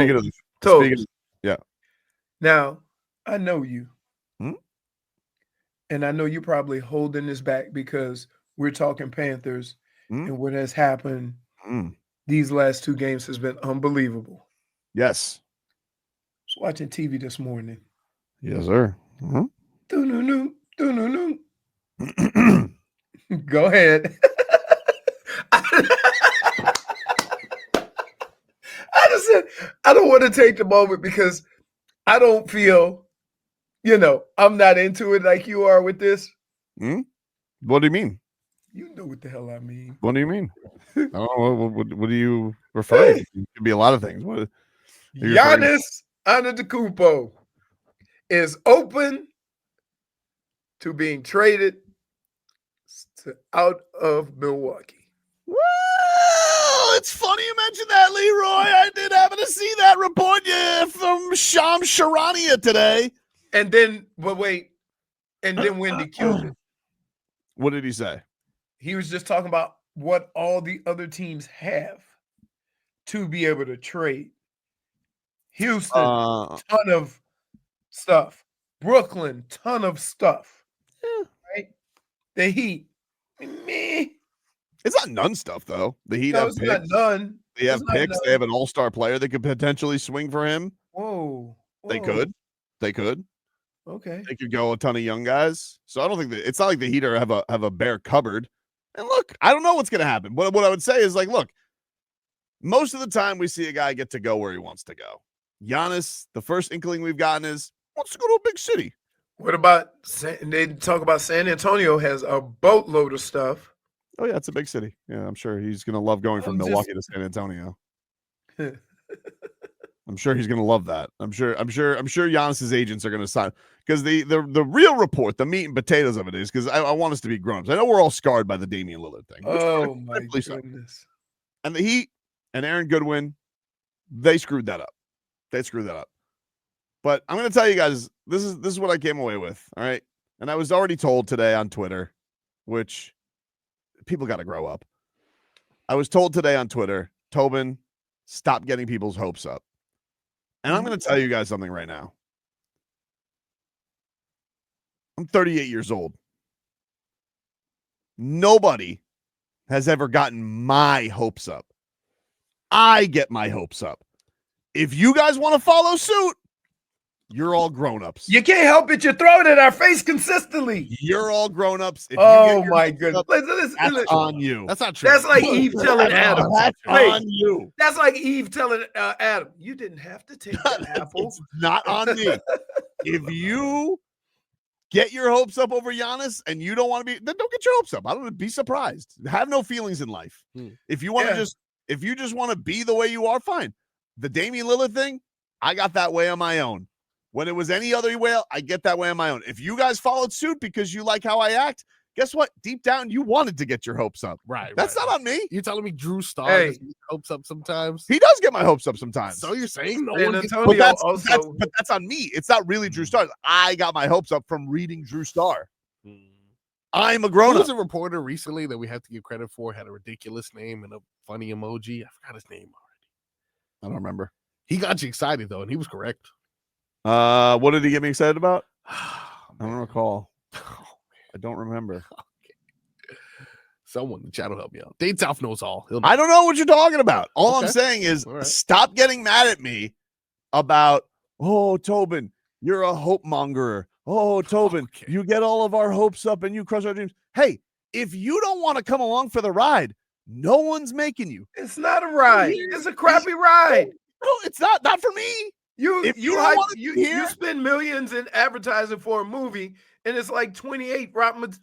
Speaking of, Toes. yeah. Now, I know you, Hmm? and I know you're probably holding this back because we're talking Panthers, Hmm? and what has happened Hmm. these last two games has been unbelievable. Yes. I was watching TV this morning. Yes, sir. Doo-doo-doo, doo-doo-doo. Uh-huh. Go ahead. I just said I don't want to take the moment because I don't feel, I'm not into it like you are with this. Hmm? What do you mean? You know what the hell I mean. What do you mean? I don't know. What are you referring to? It could be a lot of things. What are you referring to? Giannis Antetokounmpo is open to being traded out of Milwaukee. Well, it's funny you mentioned that, Leroy. I did happen to see that report from Sham Sharania today. And then, but wait, and then Wendy killed it. What did he say? He was just talking about what all the other teams have to be able to trade. Houston, Uh, ton of stuff. Brooklyn, ton of stuff. yeah. Right? The Heat, me. It's not none stuff though. The Heat No, have it's not picks. none. They It's have not picks. They none. have an all-star player that could potentially swing for him. Whoa, They whoa. could. They could. Okay. They could go a ton of young guys. So I don't think that it's not like the Heat have a bare cupboard. And look, I don't know what's going to happen. But what I would say is like, look, most of the time we see a guy get to go where he wants to go. Giannis, the first inkling we've gotten is wants to go to a big city. What about they talk about San Antonio has a boatload of stuff. Oh yeah, it's a big city. Yeah, I'm sure he's going to love going from I'm just Milwaukee to San Antonio. I'm sure he's going to love that. I'm sure Giannis's agents are going to sign because the real report, the meat and potatoes of it is because I want us to be grown-ups. I know we're all scarred by the Damian Lillard thing, which oh my rightfully so. goodness. And the Heat and Aaron Goodwin, they screwed that up. They screwed that up. But I'm going to tell you guys, this is what I came away with. All right, and I was already told today on Twitter, which people got to grow up. I was told today on Twitter, Tobin, stop getting people's hopes up. And I'm going to tell you guys something right now. I'm 38 years old. Nobody has ever gotten my hopes up. I get my hopes up. If you guys want to follow suit, you're all grown-ups. You can't help it. You're throwing it in our face consistently. You're all grown-ups. If Oh my goodness. That's on you. That's not true. That's like Eve telling Adam. That's on you. That's like Eve telling Adam, you didn't have to take the apple. It's not on me. If you get your hopes up over Giannis and you don't want to be, then don't get your hopes up. I don't be surprised. Have no feelings in life. If you want to if you just want to be the way you are, fine. The Damian Lillard thing, I got that way on my own. When it was any other way, I get that way on my own. If you guys followed suit because you like how I act, guess what? Deep down, you wanted to get your hopes up. Right. That's not on me. You're telling me Drew Starr gets hopes up sometimes? He does get my hopes up sometimes. So you're saying no and one gets Antonio but that's on me. It's not really Drew Starr. I got my hopes up from reading Drew Starr. I'm a grown-up. There was a reporter recently that we have to give credit for, had a ridiculous name and a funny emoji. I forgot his name already. I don't remember. He got you excited, though, and he was correct. What did he get me excited about? I don't recall. I don't remember. Someone in the chat will help me out. Dade South knows all. I don't know what you're talking about. All I'm saying is stop getting mad at me about, oh, Tobin, you're a hope mongerer. Oh, Tobin, you get all of our hopes up and you crush our dreams. Hey, if you don't want to come along for the ride, no one's making you. It's not a ride. It's a crappy ride. No, it's not for me. You spend millions in advertising for a movie, and it's like 28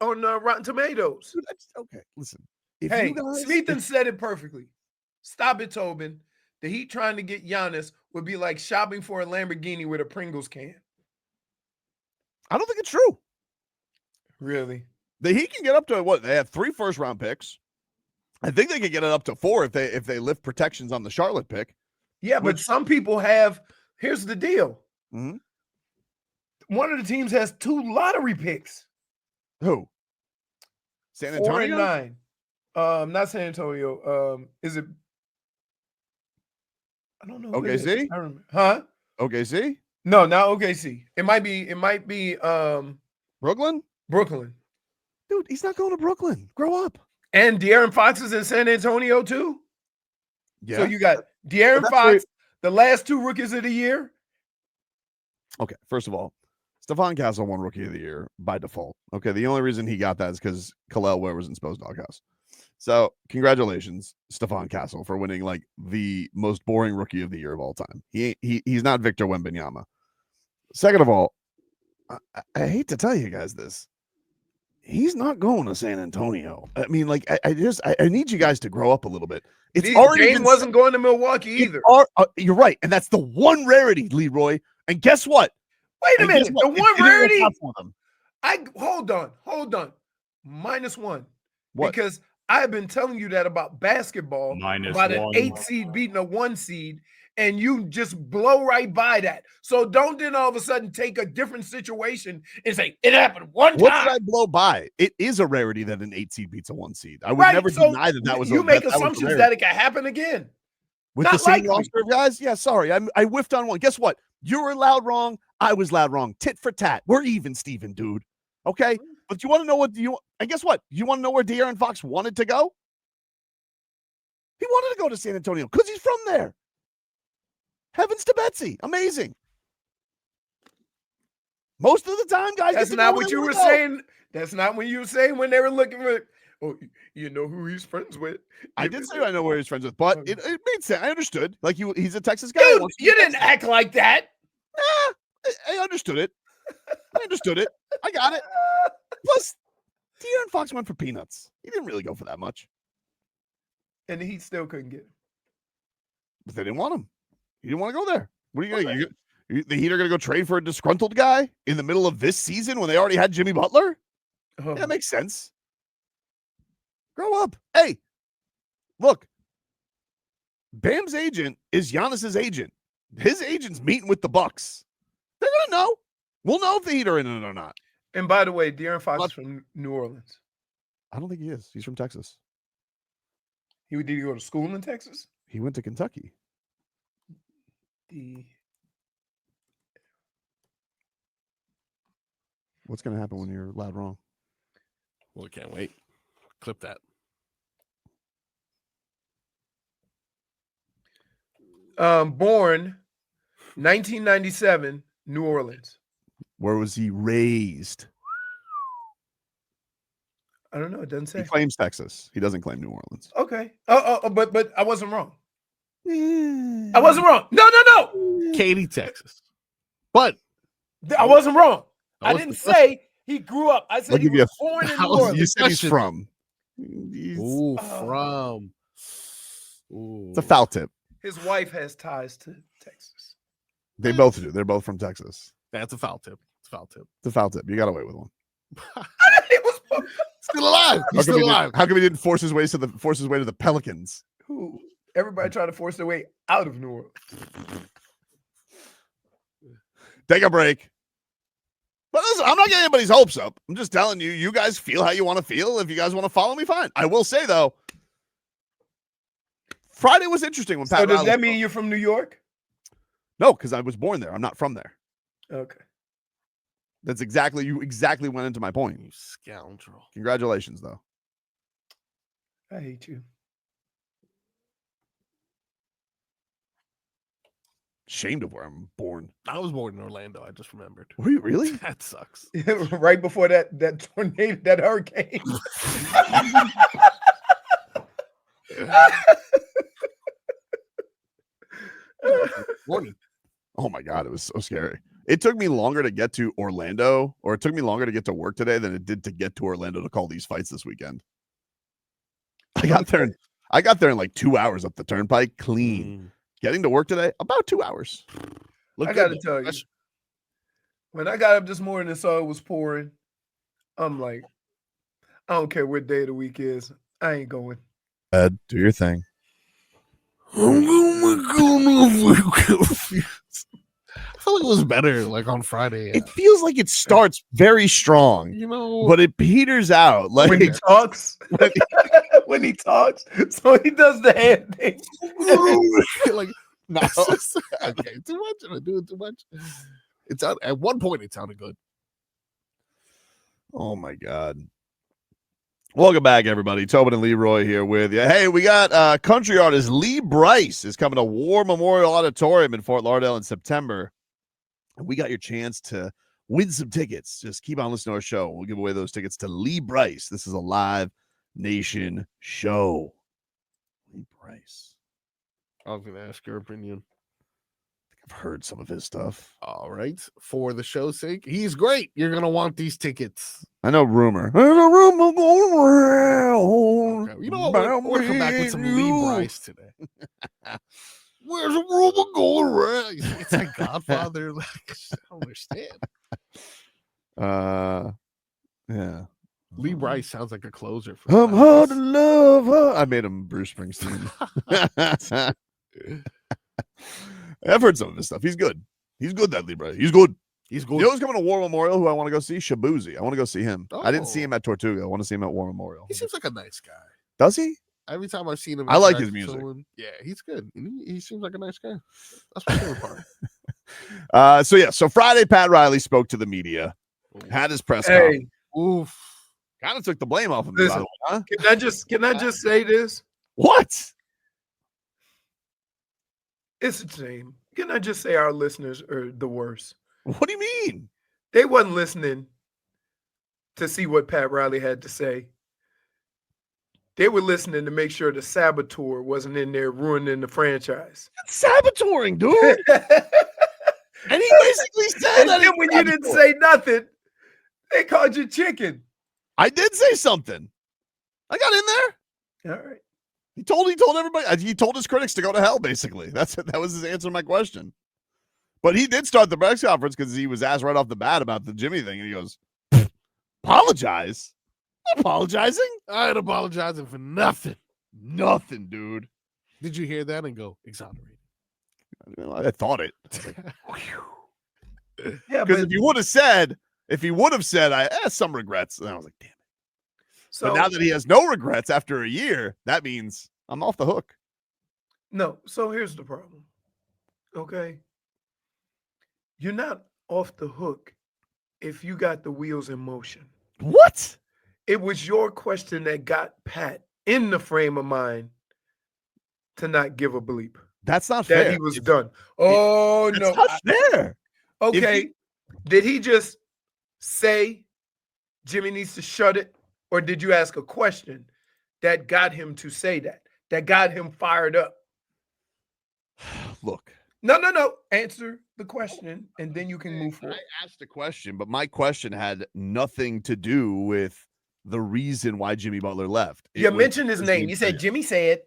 on Rotten Tomatoes. Okay, listen. Smeaton said it perfectly. Stop it, Tobin. The Heat trying to get Giannis would be like shopping for a Lamborghini with a Pringles can. I don't think it's true. Really? The Heat can get up to what? They have 3 first-round picks. I think they could get it up to 4 if they lift protections on the Charlotte pick. Yeah, but some people have. Here's the deal. Mm-hmm. One of the teams has 2 lottery picks. Who? San Antonio? 4 and 9. Not San Antonio. Is it? I don't know. OKC? I remember. Huh? OKC? No, not OKC. It might be Brooklyn? Brooklyn. Dude, he's not going to Brooklyn. Grow up. And De'Aaron Fox is in San Antonio too. Yeah. So you got De'Aaron Fox, the last 2 rookies of the year. Okay, first of all, Stephon Castle won Rookie of the Year by default. Okay, the only reason he got that is because Khalil Ware was in Spo's doghouse. So congratulations, Stephon Castle, for winning like the most boring Rookie of the Year of all time. He's not Victor Wembanyama. Second of all, I hate to tell you guys this. He's not going to San Antonio. I mean, like, I need you guys to grow up a little bit. It's already Dame wasn't going to Milwaukee either. You're right, and that's the one rarity, Leroy. And guess what? Wait a minute. The one rarity. Hold on. -1. What? Because I've been telling you that about basketball, about an 8 seed beating a 1 seed, and you just blow right by that. So don't then all of a sudden take a different situation and say it happened one time. What did I blow by? It is a rarity that an 8 seed beats a 1 seed. I would never deny that was. You make assumptions that it can happen again. With the same roster of guys? Yeah, sorry. I whiffed on one. Guess what? You were loud wrong. I was loud wrong. Tit for tat. We're even, Steven, dude. Okay? But you want to know and guess what? You want to know where De'Aaron Fox wanted to go? He wanted to go to San Antonio because he's from there. Heavens to Betsy. Amazing. Most of the time, guys. That's not what you were saying. That's not what you were saying when they were looking for. Oh, you know who he's friends with. I did say I know where he's friends with, but it made sense. I understood. Like he's a Texas guy. Dude, you didn't act like that. Nah, I understood it. I got it. Plus, De'Aaron Fox went for peanuts. He didn't really go for that much. And the Heat still couldn't get him. But they didn't want him. He didn't want to go there. What are you going to the Heat are going to go trade for a disgruntled guy in the middle of this season when they already had Jimmy Butler? Yeah, that makes sense. Grow up. Hey, look. Bam's agent is Giannis's agent. His agent's meeting with the Bucks. They're going to know. We'll know if the Heat are in it or not. And by the way, De'Aaron Fox is from New Orleans. I don't think he is. He's from Texas. Did he go to school in Texas? He went to Kentucky. What's going to happen when you're loud wrong? Well, I can't wait. Clip that. Born 1997, New Orleans. Where was he raised? I don't know. It doesn't say. He claims Texas. He doesn't claim New Orleans. Okay. But I wasn't wrong. I wasn't wrong. No. Katy, Texas. But I wasn't wrong. I didn't say he grew up. I said he was born in New Orleans. You said he's from. From. It's a foul tip. His wife has ties to Texas. They both do. They're both from Texas. That's a foul tip. It's a foul tip. It's a foul tip. You got away with one. It was still alive. He's still alive. How come he didn't force his way to the Pelicans? Who? Everybody tried to force their way out of New Orleans. Take a break. But listen, I'm not getting anybody's hopes up. I'm just telling you, you guys feel how you want to feel. If you guys want to follow me, fine. I will say, though, Friday was interesting when Pat So does Riley that mean you're from New York? No, because I was born there. I'm not from there. Okay. That's you exactly went into my point. You scoundrel. Congratulations, though. I hate you. Ashamed of where I'm born. I was born in Orlando. I just remembered. Were you really? That sucks. Right before that tornado, that hurricane. Morning. Oh my God, it was so scary. It took me longer to get to Orlando, or it took me longer to get to work today than it did to get to Orlando to call these fights this weekend. I got there in like 2 hours up the turnpike, clean. Getting to work today, about 2 hours. I got to tell you, when I got up this morning and saw it was pouring, I'm like, I don't care what day of the week is. I ain't going. Ed, do your thing. I feel like it was better like on Friday. It feels like it starts very strong, but it peters out. Like when he talks, when he talks, so he does the hand thing. Like No. Okay, too much. Am I doing too much? At one point it sounded good. Oh my God. Welcome back, everybody. Tobin and Leroy here with you. Hey, we got country artist Lee Brice is coming to War Memorial Auditorium in Fort Lauderdale in September. And we got your chance to win some tickets. Just keep on listening to our show. We'll give away those tickets to Lee Brice. This is a Live Nation show. Lee Brice. I was going to ask your opinion. I've heard some of his stuff. All right. For the show's sake, he's great. You're going to want these tickets. I know rumor. There's a rumor going around. Okay. You know what? We're going to come back with some Lee Brice today. Where's a rumor going around? It's like Godfather. Like, I don't understand. Yeah. Lee Brice sounds like a closer. I'm hard to love her. I made him Bruce Springsteen. I've heard some of his stuff. He's good. He's good, that Lee Brice. He's good. He's good. You know who's coming to War Memorial who I want to go see? Shabuzi. I want to go see him. Oh. I didn't see him at Tortuga. I want to see him at War Memorial. He seems like a nice guy. Does he? Every time I've seen him, I like his music. Yeah, he's good. He seems like a nice guy. That's my favorite part. So Friday, Pat Riley spoke to the media, had his press conference. Oof. Kind of took the blame off of him. Listen, huh? Can I just say this? What? It's a shame. Can I just say our listeners are the worst? What do you mean? They wasn't listening to see what Pat Riley had to say. They were listening to make sure the saboteur wasn't in there ruining the franchise. Saboteuring, dude. And he basically said and that. Then when you didn't say nothing, they called you chicken. I did say something. I got in there. All right. He told everybody. He told his critics to go to hell. Basically, that was his answer to my question. But he did start the press conference because he was asked right off the bat about the Jimmy thing, and he goes, "Apologize? Apologizing? I ain't apologizing for nothing. Nothing, dude." Did you hear that and go exonerated? I thought it. Yeah, because if he would have said, I had some regrets, and I was like, damn it. So but now that he has no regrets after a year, that means I'm off the hook. No. So here's the problem. Okay. You're not off the hook if you got the wheels in motion. What? It was your question that got Pat in the frame of mind to not give a bleep. That's not that fair. He was done. Oh, that's no. Not fair. Okay. Did he just say Jimmy needs to shut it? Or did you ask a question that got him to say that got him fired up? Look. No. Answer the question, and then you can move forward. I asked a question, but my question had nothing to do with the reason why Jimmy Butler left. You mentioned his name. You said Jimmy said.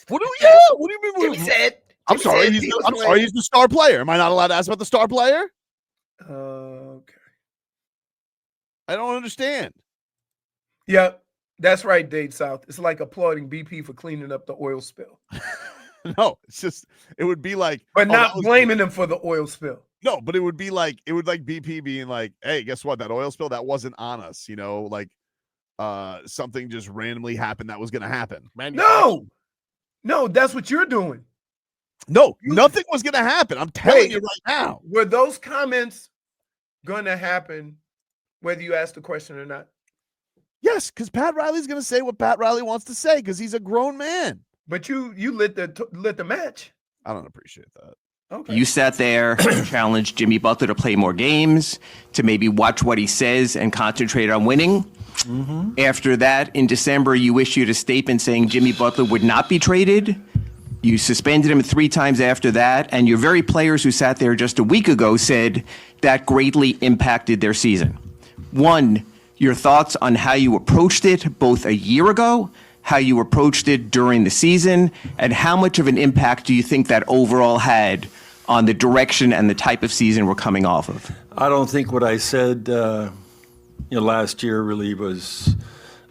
What do you mean? Jimmy said. I'm sorry. He's the star player. Am I not allowed to ask about the star player? Okay. I don't understand. Yep, that's right, Dade South. It's like applauding BP for cleaning up the oil spill. No, it's just it would be like, but not blaming them for the oil spill. No, but it would like BP being like, hey, guess what? That oil spill, that wasn't on us. Like something just randomly happened that was going to happen. No, that's what you're doing. No, nothing was going to happen. I'm telling you right now. Were those comments going to happen whether you asked the question or not? Yes, because Pat Riley's going to say what Pat Riley wants to say because he's a grown man. But you lit the match. I don't appreciate that. Okay. You sat there and challenged Jimmy Butler to play more games, to maybe watch what he says and concentrate on winning. Mm-hmm. After that, in December, you issued a statement saying Jimmy Butler would not be traded. You suspended him 3 times after that, and your very players who sat there just a week ago said that greatly impacted their season. One, your thoughts on how you approached it both a year ago, how you approached it during the season, and how much of an impact do you think that overall had on the direction and the type of season we're coming off of? I don't think what I said last year really was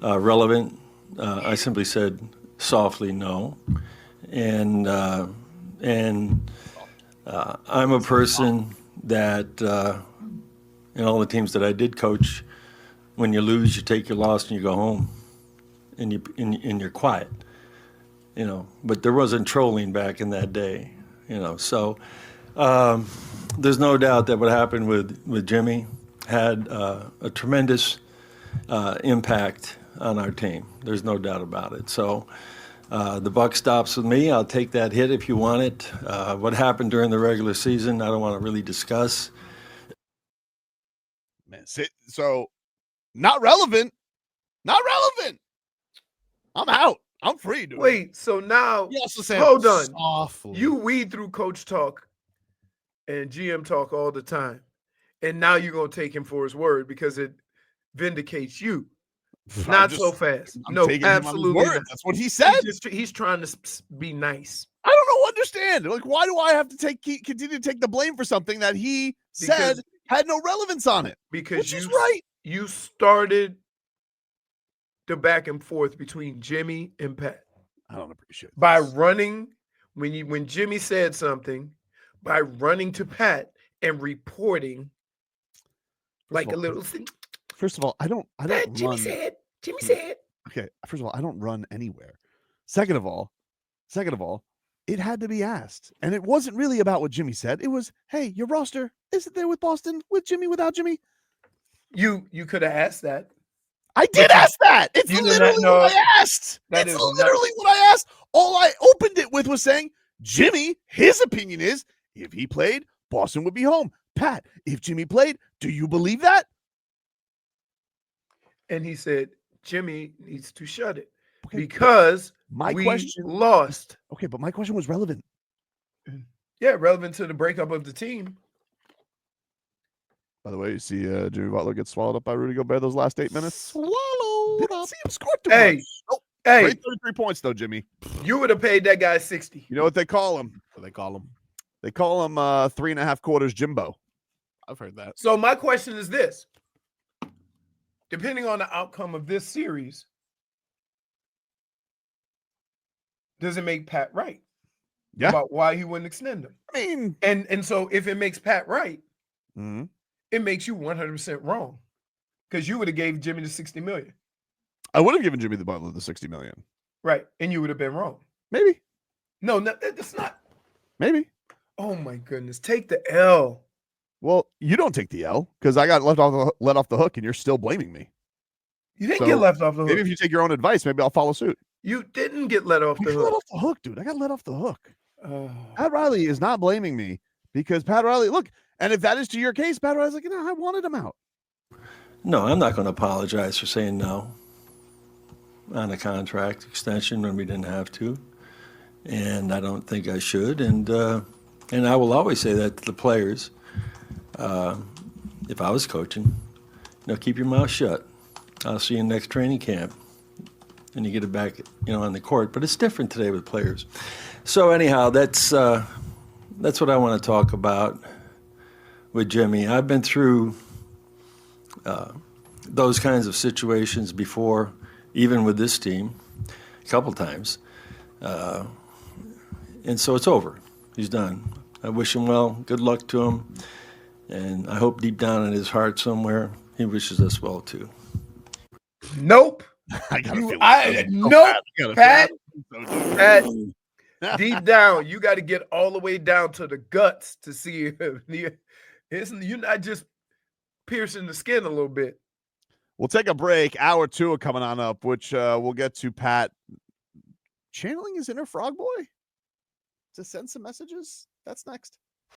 relevant. I simply said softly no. And I'm a person that in all the teams that I did coach, when you lose, you take your loss and you go home. And you're quiet, But there wasn't trolling back in that day. So there's no doubt that what happened with Jimmy had a tremendous impact on our team. There's no doubt about it. So the buck stops with me. I'll take that hit if you want it. What happened during the regular season, I don't want to really discuss. Man, so not relevant. Not relevant. I'm out. I'm free, dude. Wait, so now hold on. Softly. You weed through coach talk and GM talk all the time. And now you're gonna take him for his word because it vindicates you. Not so fast. No, absolutely not. That's what he said. He's trying to be nice. I don't know. Understand? Like, why do I have to continue to take the blame for something that he said had no relevance on it? Because you started the back and forth between Jimmy and Pat. I don't appreciate this. By running when Jimmy said something, by running to Pat and reporting like a little thing. First of all, I don't Jimmy said. Okay, first of all, I don't run anywhere. Second of all, it had to be asked. And it wasn't really about what Jimmy said. It was, hey, your roster, is it there with Boston, with Jimmy, without Jimmy? You could have asked that. I did ask that. It's literally what I asked. It's literally what I asked. All I opened it with was saying, Jimmy, his opinion is, if he played, Boston would be home. Pat, if Jimmy played, do you believe that? And he said, Jimmy needs to shut it because we lost. Okay, but my question was relevant. Yeah, relevant to the breakup of the team. By the way, you see Jimmy Butler get swallowed up by Rudy Gobert those last 8 minutes? Swallowed up. See him score too much. Nope. Hey, great 33 points though, Jimmy. You would have paid that guy 60. You know what they call him? What they call him? They call him 3.5 quarters Jimbo. I've heard that. So my question is this. Depending on the outcome of this series, does it make Pat right? Yeah. About why he wouldn't extend him. I mean, and so if it makes Pat right, mm-hmm. It makes you 100% wrong. Because you would have gave Jimmy the $60 million. I would have given Jimmy the Butler the $60 million. Right. And you would have been wrong. Maybe. No, that's not. Maybe. Oh my goodness. Take the L. Well, you don't take the L because I got let off the hook and you're still blaming me. You didn't get left off the hook. Maybe if you take your own advice, maybe I'll follow suit. You didn't get let off the hook. Let off the hook, dude. I got let off the hook. Pat Riley is not blaming me because Pat Riley, look, and if that is to your case, Pat Riley's like, I wanted him out. No, I'm not going to apologize for saying no on a contract extension when we didn't have to. And I don't think I should. And I will always say that to the players. If I was coaching, keep your mouth shut. I'll see you next training camp. And you get it back, on the court. But it's different today with players. So anyhow, that's what I want to talk about with Jimmy. I've been through those kinds of situations before, even with this team, a couple times. And so it's over. He's done. I wish him well. Good luck to him. And I hope deep down in his heart somewhere, he wishes us well too. Nope. I got nope. Pat, deep down, you got to get all the way down to the guts to see if you're not just piercing the skin a little bit. We'll take a break. Hour 2 coming on up, which we'll get to Pat channeling his inner frog boy to send some messages. That's next.